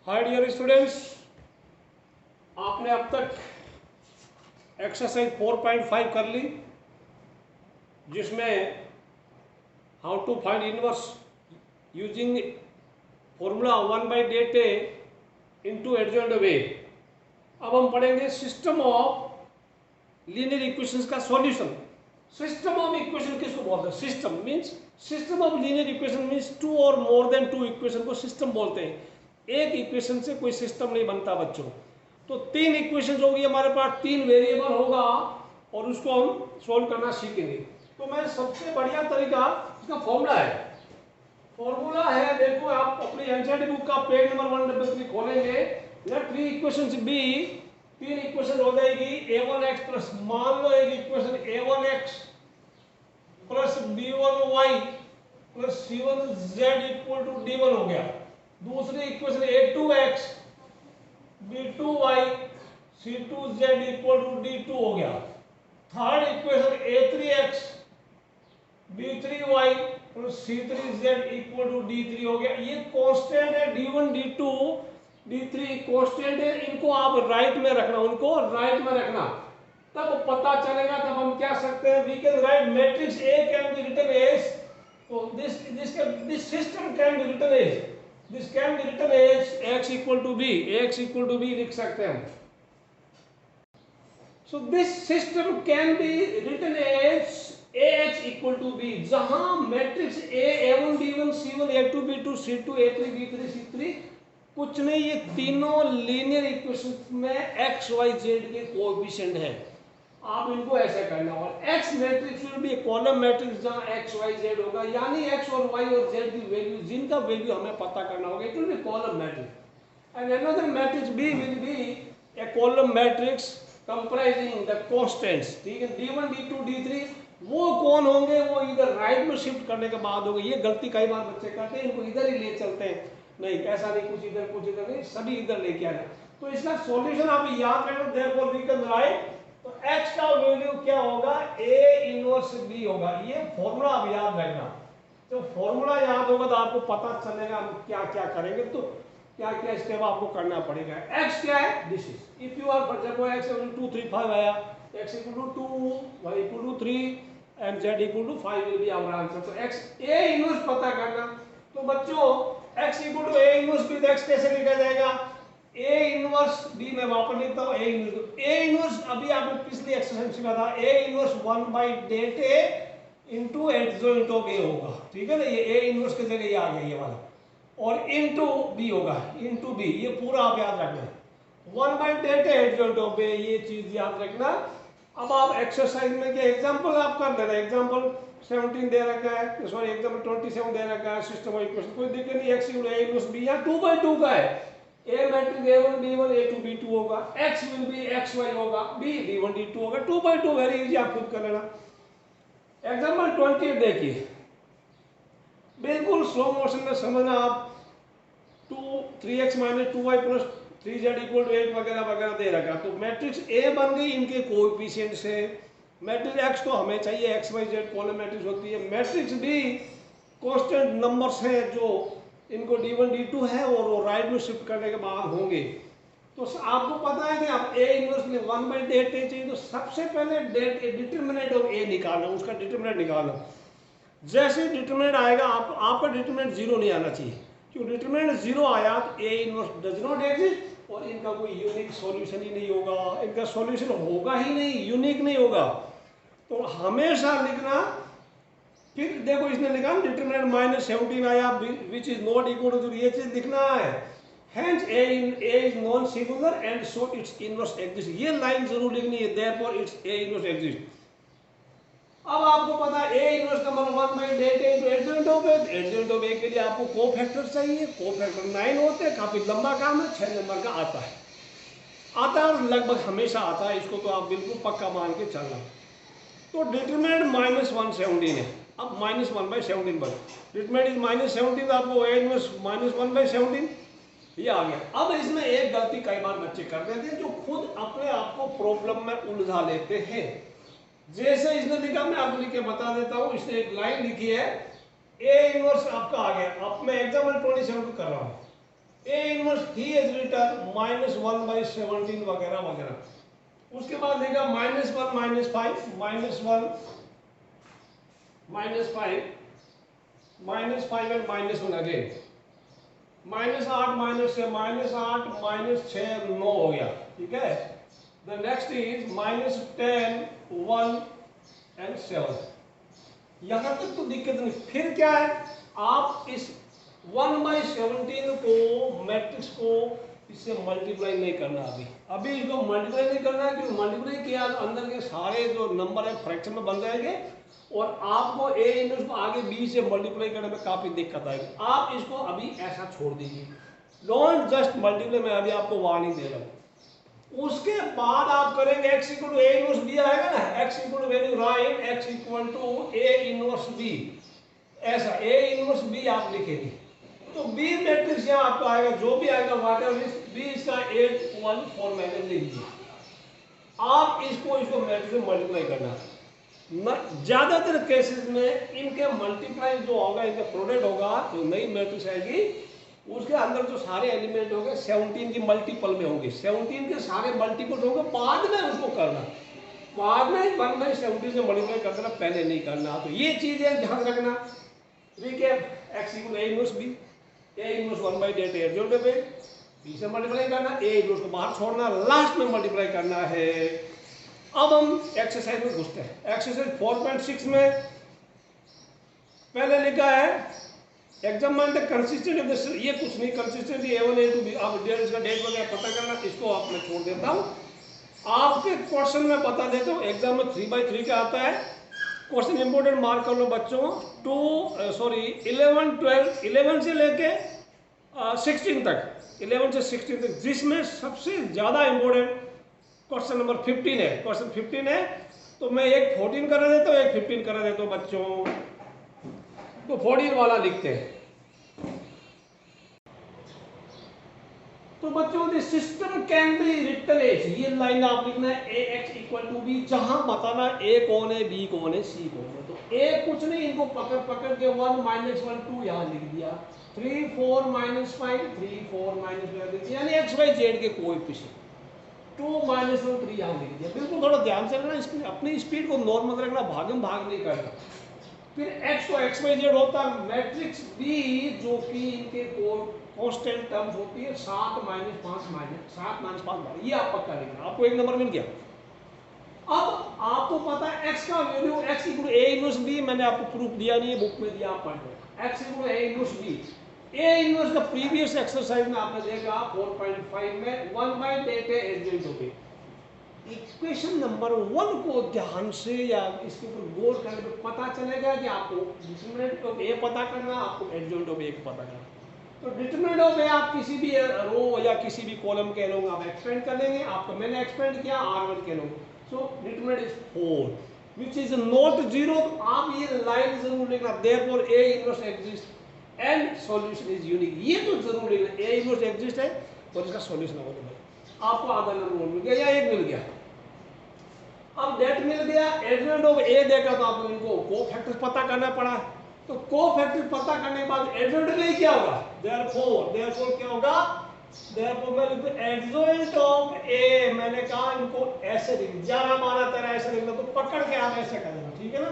Hi dear students, आपने अब तक एक्सरसाइज 4.5 कर ली, जिसमें how to find inverse using formula 1/det into adjoint way. अब हम पढ़ेंगे सिस्टम ऑफ लीनियर इक्वेशंस का सॉल्यूशन। सिस्टम ऑफ इक्वेशन किसको बोलते हैं? System means system of linear equation means two और मोर देन टू इक्वेशन को सिस्टम बोलते हैं। एक इक्वेशन से कोई सिस्टम नहीं बनता बच्चों। तो तीन इक्वेशन होगी हमारे पास, तीन वेरिएबल होगा और उसको हम सोल्व करना सीखेंगे। तो मैं सबसे बढ़िया तरीका इसका फॉर्मूला है। फॉर्मूला है, देखो आप अपनी एनसीईआरटी बुक का पेज नंबर 133 खोलेंगे। लेट थ्री इक्वेशंस बी, तीन इक्वेशन हो जाएगी। a1x प्लस, मान लो एक equation a1x plus b1y plus c1z equal to d1 हो गया। दूसरी equation a2x b2y c2z equal to d2 हो गया। Third equation a3x b3y plus c3z equal to d3 हो गया। ये कांस्टेंट है, d1 d2 d3 कांस्टेंट है। इनको आप राइट में रखना, उनको राइट में रखना, तब पता चलेगा। तब हम क्या सकते हैं, we can write matrix A can be written as, तो this system can be written as, this can be written as x equal to b, x equal to b लिख सकते हैं। So this system can be written as ax equal to b, जहां matrix A a1 b1 c1 a2 b2 c2 a3 b3 c3 कुछ नहीं, ये तीनों linear equation में x y z के कोएफिशिएंट हैं। आप इनको ऐसे करना, और x matrix will be column matrix जहां x y z होगा, यानी x और y और z की वैल्यू, जिनका वैल्यू हमें पता करना होगा, it will be column matrix. And another matrix b will be A column matrix comprising the constants. ठीक है, d1 d2 d3 वो कौन होंगे, वो इधर राइट में शिफ्ट करने के बाद होंगे। ये गलती कई बार बच्चे करते हैं, इनको इधर ही ले चलते हैं। नहीं, ऐसा नहीं, कुछ इधर नहीं, सभी इधर लेके आना। तो इसका सॉल्यूशन आप याद रखना, देयरफॉर वी कैन राइट, तो x का वैल्यू क्या होगा, a इनवर्स b होगा। ये फॉर्मूला आप याद रखना। तो फॉर्मूला याद होगा तो आपको पता चलेगा हम क्या क्या करेंगे, तो क्या क्या स्टेप आपको करना पड़ेगा। x क्या है, this is, if you are for example x equal to 2 3 5 आया, x equal to 2 y equal to 3 and z equal to 5 will be our answer. तो x a इनवर्स पता करना। तो बच्चों x equal to a inverse b, x कैसे लिखा जाएगा, a inverse b मैं वापस लिखता हूं, a इनवर्स अभी आपने पिछली एक्सरसाइज में था, a inverse 1/det into adjoint of a होगा। ठीक है ना, ये a इनवर्स की जगह ये आ गया ये वाला, और इनटू b होगा, इनटू b, ये पूरा आप याद रखना। 1/det एडजॉइंट ऑफ a, ये चीज याद रखना। अब आप एक्सरसाइज में क्या एग्जांपल आप कर लेना। एग्जांपल 17 दे रखा है, सॉरी एग्जांपल 27 दे रखा है, सिस्टम ऑफ इक्वेशन कोई दिक्कत नहीं, x equal a inverse b, या 2/2 का है, a matrix a1 b1 a2 b2 होगा, x विल बी xy होगा, b d1 d2 होगा, 2/2 वेरी इजी, आप खुद कर लेना। एग्जांपल 28 देखिए, बिल्कुल स्लो मोशन में समझना आप। 3x minus 2y plus 3z equal to 8 वगैरह वगैरह दे रखा। तो मैट्रिक्स A बन गई इनके कोएफिशिएंट से। मैट्रिक्स X तो हमें चाहिए, x y z column matrix होती है। मैट्रिक्स B कांस्टेंट नंबर्स हैं जो इनको d1 d2 है, और वो राइट में शिफ्ट करने के बाद होंगे। तो आपको पता है कि आप A इनवर्स में 1/det चाहिए, तो सबसे पहले डिटरमिनेंट ऑफ A निकालना, उसका डिटरमिनेंट निकालना। जैसे डिटरमिनेंट आएगा, आपका डिटरमिनेंट 0 नहीं आना चाहिए, क्यों डिटरमिनेंट 0 आया तो A inverse does not exist, और इनका कोई यूनिक सॉल्यूशन ही नहीं होगा, इनका सॉल्यूशन होगा ही नहीं, यूनिक नहीं होगा। तो हमेशा लिखना। फिर देखो इसने लिखा डिटरमिनेंट -17 आया, which is not equal to, ये चीज लिखना है। Hence A is non singular and so its inverse exists, ये लाइन जरूर लिखनी है, therefore its A inverse exists। अब आपको पता है A इनवर्स का मतलब 1/det into adjoint of A। Adjoint of A के लिए आपको कोफैक्टर चाहिए, कोफैक्टर 9 होते हैं, काफी लंबा काम है, 6 नंबर का आता है और लगभग हमेशा आता है, इसको तो आप बिल्कुल पक्का मान के चलना। तो डिटरमिनेंट -117 है, अब -1/17 बन, डिटरमिनेंट इज -17, आपको A इनवर्स -1/17 ये आ गया। अब इसमें एक गलती कई बार बच्चे कर देते हैं, जो खुद अपने आप को प्रॉब्लम में उलझा लेते हैं। जैसे इसने लिखा, मैं आपको लिख के बता देता हूं। इसने एक लाइन लिखी है, A इनवर्स आपका आ गया। अब मैं एग्जांपल 27 कर रहा हूं। A inverse he is return -1/17 वगैरह वगैरह। उसके बाद देगा -1 -5 -1 -5 -5 एंड -1 अगेन -8 -6 -8 -6 9 हो गया, ठीक है। The next is -10 1 and 7। यहां तक तो दिक्कत नहीं। फिर क्या है, आप इस 1/17 को मैट्रिक्स को इससे मल्टीप्लाई नहीं करना। अभी इसको मल्टीप्लाई नहीं करना है, क्योंकि मल्टीप्लाई किया तो अंदर के सारे जो नंबर है फ्रैक्शन में बन जाएंगे और आपको ए इनवर्स को आगे बी से मल्टीप्लाई करने में काफी दिक्कत आएगी। आप इसको अभी ऐसा छोड़ दीजिए, डोंट जस्ट मल्टीप्लाई। मैं अभी आपको वार्निंग दे रहा हूं। उसके बाद आप करेंगे x equal to A inverse B आएगा ना, x equal to value right x equal to A inverse B, ऐसा ए इनवर्स बी आप लिखेंगे तो बी मैट्रिक्स यहाँ आपको आएगा, जो भी आएगा व्हाटएवर बी इसका 8 1 4 मैंने लिख दिया। आप इसको मैट्रिक्स में मल्टीप्लाई करना। ज्यादातर केसेस में इनके मल्टीप्लाई जो होगा, इनका प्रोडक्ट होगा, जो नई मैट्रिक्स आएगी उसके अंदर जो सारे एलिमेंट होंगे 17 की मल्टीपल में होंगे, 17 के सारे मल्टीपल होंगे, बाद में उसको करना, बाद में 1/17 से मल्टीप्लाई कर देना, पहले नहीं करना। तो ये चीजें ध्यान रखना। Recap x equal A inverse B, A inverse 1/8 adjoint पे बी से मल्टीप्लाई करना, ए इनवर्स को बाहर छोड़ना, लास्ट में मल्टीप्लाई करना है। अब हम एक्सरसाइज में घुसते हैं। एक्सरसाइज 4.6 में पहले लिखा है examine the consistent of the, ये कुछ नहीं, कंसिस्टेंट A1 A2 B, आप डेट इसका डेट वगैरह पता करना, इसको आप मैं छोड़ देता हूँ। आपके क्वेश्चन में बता देता हूँ, एग्जाम में 3/3 का आता है क्वेश्चन, इंपोर्टेंट मार्क कर लो बच्चों। 11 12 11 से लेके 16 तक, 11 से 16 तक, जिसमें सबसे ज्यादा इंपोर्टेंट क्वेश्चन नंबर 15 है। क्वेश्चन 15 है तो मैं एक 14 करा देता हूँ, एक 15 करा देता हूँ बच्चों। तो 14 वाला लिखते हैं। तो बच्चों the system can be written as, ये लाइन आप लिखना है ax इक्वल टू बी, जहां बताना a कौन है, b कौन है, c कौन है। तो a कुछ नहीं, इनको पकड़ पकड़ के 1 -1 2 यहां लिख दिया, 3 4 -5 3 4 -5 लिख दिया, यानी x y z के कोएफिशिएंट 2 -1 3 यहां लिख दिया। बिल्कुल थोड़ा ध्यान से रखना, इसमें अपनी स्पीड को नॉर्मल रखना, भागम भाग नहीं करना। फिर x को x y z होता है मैट्रिक्स b, जो कि इनके कांस्टेंट टर्म्स होती है 7 - 5 7 - 5 ये आप पक्का लिखना, आपको एक नंबर मिल गया। अब आपको पता है x का value x equal to a inverse b, मैंने आपको प्रूफ दिया नहीं है, बुक में दिया, आप पढ़ लो। x equal to a inverse b, a inverse का प्रीवियस एक्सरसाइज में आपने देखा 4.5 में 1/8 है एडजॉइंट हो गई। इक्वेशन नंबर 1 को ध्यान से या इसके ऊपर गौर करने पे पता चलेगा कि आपको डिटरमिनेंट ऑफ ए पता करना, आपको एडजॉइंट ऑफ ए पता करना। तो डिटरमिनेंट ऑफ ए आप किसी भी रो या किसी भी कॉलम के लोग आप एक्सपेंड कर लेंगे, आपको मैंने एक्सपेंड किया R1 के लोग, so determinant is 4 which is not 0। तो आप ये लाइन जरूर लिखना, therefore A inverse exist and solution is unique, ये तो जरूर लिखना, ए इनवर्स एग्जिस्ट है और इसका सॉल्यूशन अवेलेबल है। आपको आधा नंबर मिल गया या एक मिल गया। अब डेट मिल गया, एडजॉइंट ऑफ ए देखा तो आपको इनको कोफैक्टर्स पता करना पड़ा। तो कोफैक्टर पता करने के बाद एडजॉइंट ऑफ ए क्या होगा, देयरफॉर क्या होगा, देयरफॉर मैं लिखूं एडजॉइंट ऑफ ए, मैंने कहा इनको ऐसे लिख 11 12 13 ऐसे लिखना, तो पकड़ के आप ऐसे कर देना, ठीक है ना।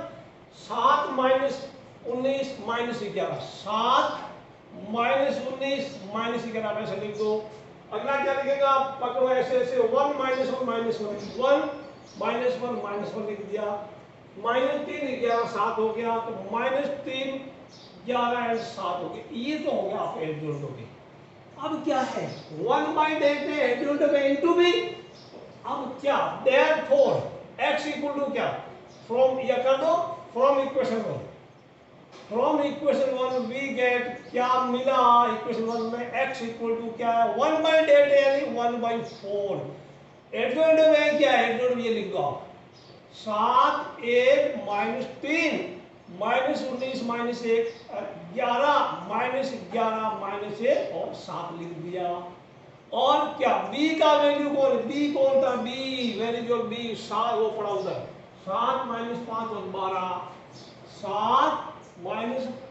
7 - 19 -11 7 - 19 -11 आप ऐसे लिख दो। अगला क्या लिखेगा, आप पकड़ो ऐसे ऐसे 1 - 1 1 -1 लिख दिया, -3 11 7 हो गया, तो -3 11 एंड 7 हो गया। ये तो हो गया आपका एडजॉइंट ऑफ ए। अब क्या है 1/8 है adjoint of A into B. अब क्या, देयरफॉर x इक्वल टू क्या, फ्रॉम या कर दो from equation 1, from equation 1 we get क्या मिला, इक्वेशन 1 में x इक्वल टू क्या है 1/8 यानी 1/4। एडजॉइंट ऑफ ए क्या है, एडजॉइंट ऑफ ये लिख दो आप 7 1 -3 -19 -1 11 -1 और 7 लिख दिया। और क्या b का वैल्यू कौन, b कौन था, b वेरी गुड, b 7 वो पड़ा उधर, 7 - 5 और 12 7 -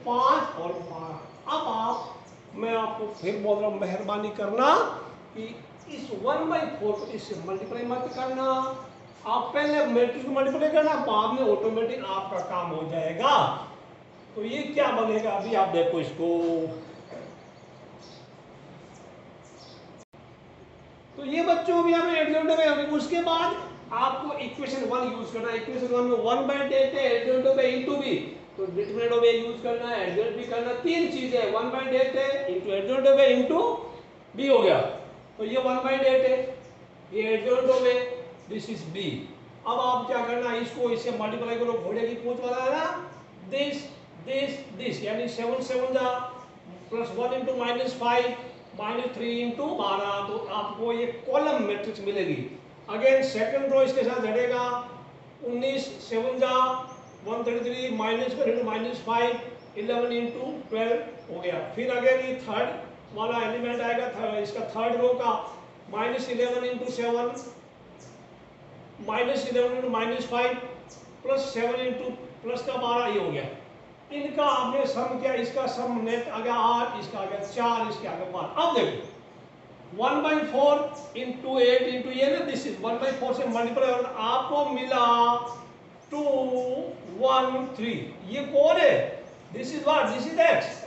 5 और 12। अब आप मैं आपको फिर बोल रहा हूँ, मेहरबानी करना कि इस 1/4 को इससे मल्टीप्लाई मत करना। आप पहले मैट्रिक्स को मल्टीप्लाई करना, बाद में ऑटोमेटिक आपका काम हो जाएगा। तो ये क्या बनेगा, अभी आप देखो इसको। तो ये बच्चों भी हमें एडजॉइंट में, उसके बाद आपको इक्वेशन 1 यूज करना है। इक्वेशन 1 में 1/8 है, एडजॉइंट में इनटू बी, तो डिटरमिनेंट में यूज करना है, एडजॉइंट भी करना। तीन चीजें, 1/8 है इनटू एडजॉइंट में इनटू बी हो गया। तो ये 1/8 है, ये एडजॉइंट में, दिस इज बी। अब आप क्या करना है, इसको इससे मल्टीप्लाई करो, घोड़े की पूंछ वाला है ना, दिस दिस दिस, यानी 7 7 जा प्लस 1 इंटू -5 -3 इंटू 12, तो आपको ये कॉलम मैट्रिक्स मिलेगी। अगेन सेकंड रो इसके साथ झड़ेगा, 19 7 जा 133 -1 इंटू -5 11 इंटू 12 हो गया। फिर अगेन ये थर्ड वाला एलिमेंट आएगा, इसका थर्ड रो का -11 into 7 -11 into -5 plus 7 into plus का 12, ये हो गया। इनका आपने सम किया, इसका सम नेट आ गया 8, इसका आ गया 4, इसके आ गया 5। अब देखो 1/4 इंटू 8 इंटू ये ना, दिस इज 1/4 से मल्टीप्लाई और आपको मिला 2 1 3। ये कौन है, this is what, this is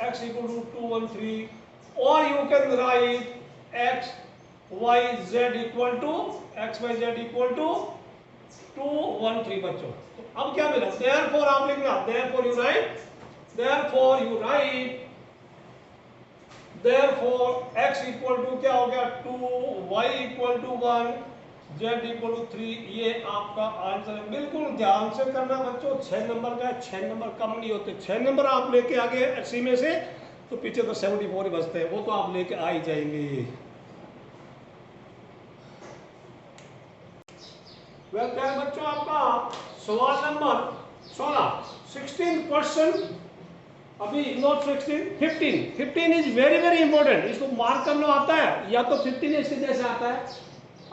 x equal to 2 1 3। और you can write x y z equal to 2 1 3 बच्चों। तो अब क्या मिला, देयरफॉर आप लिखना, therefore you write therefore x equal to क्या हो गया 2, y equal to 1, z equal to 3। ये आपका आंसर है। बिल्कुल ध्यान से करना बच्चों, 6 नंबर का है, 6 नंबर कम नहीं होते। 6 नंबर आप लेके आगे अस्सी में से, तो पीछे तो 74 ही बचते हैं, वो तो आप लेके आ ही जाएंगे। बच्चों आपका सवाल नंबर 16, 16%, अभी not 16, 15 is very very important. इसको मार्क करना आता है, या तो 15 इसके जैसे आता है।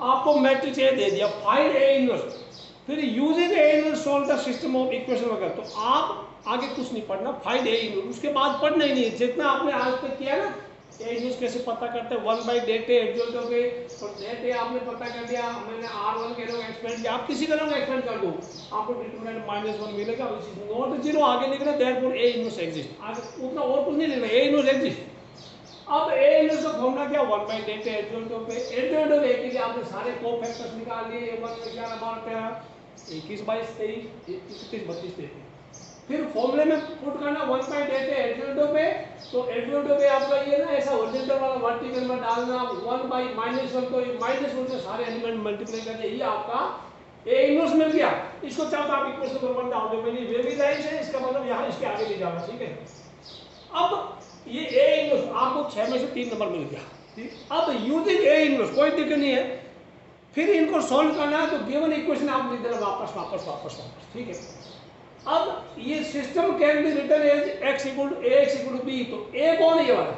आपको मैट्रिक्स ए दे दिया, फाइंड ए इनवर्स, फिर using A inverse solve the system of equation वगैरह। तो आप आगे कुछ नहीं पढ़ना, फाइंड ए इनवर्स, उसके बाद पढ़ना ही नहीं। जितना आपने आज तक किया ना, ए इनवर्स कैसे पता करते हैं, 1/8 एडजॉइंट हो गए, और डेट ए आपने पता कर दिया, मैंने R1 के लोग एक्सपेंड किया, आप किसी का लोग एक्सपेंड कर दो, आपको डिटरमिनेंट -1 मिलेगा, विच इज नॉट 0। आगे लिखना देयरफॉर ए इनवर्स एग्जिस्ट, आगे उतना और कुछ नहीं लिखना, ए इनवर्स एग्जिस्ट। अब ए इनवर्स का फॉर्मूला क्या, 1/8 एडजॉइंट पे, एडजॉइंट ऑफ ए के लिए आपने सारे कोफैक्टर्स निकाल लिए, 1 11 12 13 21 22 23 31 32 33। फिर फॉर्मूले में पुट करना 1/8 एडजॉइंट पे, तो एडजॉइंट पे आपका ये ना ऐसा हॉरिजॉन्टल वाला वर्टिकल में डालना 1/-1, तो -1 से सारे एलिमेंट मल्टीप्लाई करके ये आपका ए इनवर्स मिल गया। इसको चाहो तो आप इक्वेशन नंबर 1 डाल दो, मैंने वेवी लाइन से इसका मतलब यहाँ इसके आगे ले जाना, ठीक है। अब ये ए इनवर्स आपको 6 में से 3 नंबर मिल गया, ठीक। अब यूजिंग ए इनवर्स कोई दिक्कत नहीं है, फिर इनको सॉल्व करना है, तो गिवन इक्वेशन आप लिख देना वापस वापस वापस वापस, ठीक है। अब ये system can be written as x equal to ax equal to b, तो a कौन है ये वाला।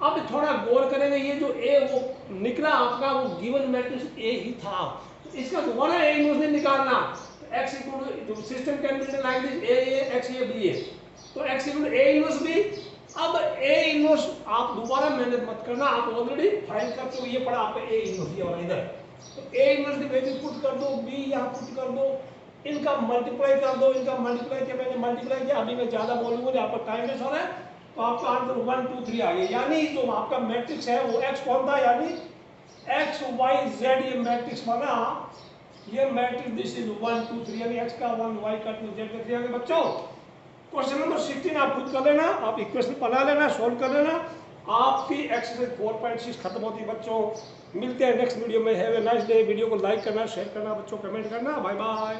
अब थोड़ा गौर करेंगे, ये जो a वो निकला आपका, वो गिवन मैट्रिक्स a ही था, तो इसका दोबारा a इनवर्स नहीं निकालना, तो x इक्वल टू, जो system can be written like this, a x a b है, तो x equal to a inverse b। अब a इनवर्स आप दोबारा मेहनत मत करना, आप ऑलरेडी फाइंड कर चुके, ये पड़ा आपका a इनवर्स, ये वाला इधर, तो a इनवर्स की वैल्यू पुट कर दो, b यहाँ पुट कर दो, इनका मल्टीप्लाई कर दो, इनका मल्टीप्लाई किया, मैंने मल्टीप्लाई किया, अभी मैं ज्यादा बोलूंगा नहीं, आपका टाइम वेस्ट हो रहा है। तो आपका आंसर 1 2 3 आ गया, यानी जो आपका मैट्रिक्स है वो x कौन था, यानी x y z, ये मैट्रिक्स बना, ये मैट्रिक्स दिस इज 1 2 3, यानी x का 1, y का 2, z का 3 आ गया बच्चों। क्वेश्चन नंबर 16 आप खुद कर लेना, आप इक्वेशन बना लेना, सोल्व कर लेना, आपकी एक्सरसाइज 4.6 खत्म होती है बच्चों। मिलते हैं नेक्स्ट वीडियो में। Have a nice day. Video को लाइक करना, शेयर करना बच्चों, कमेंट करना। Bye bye.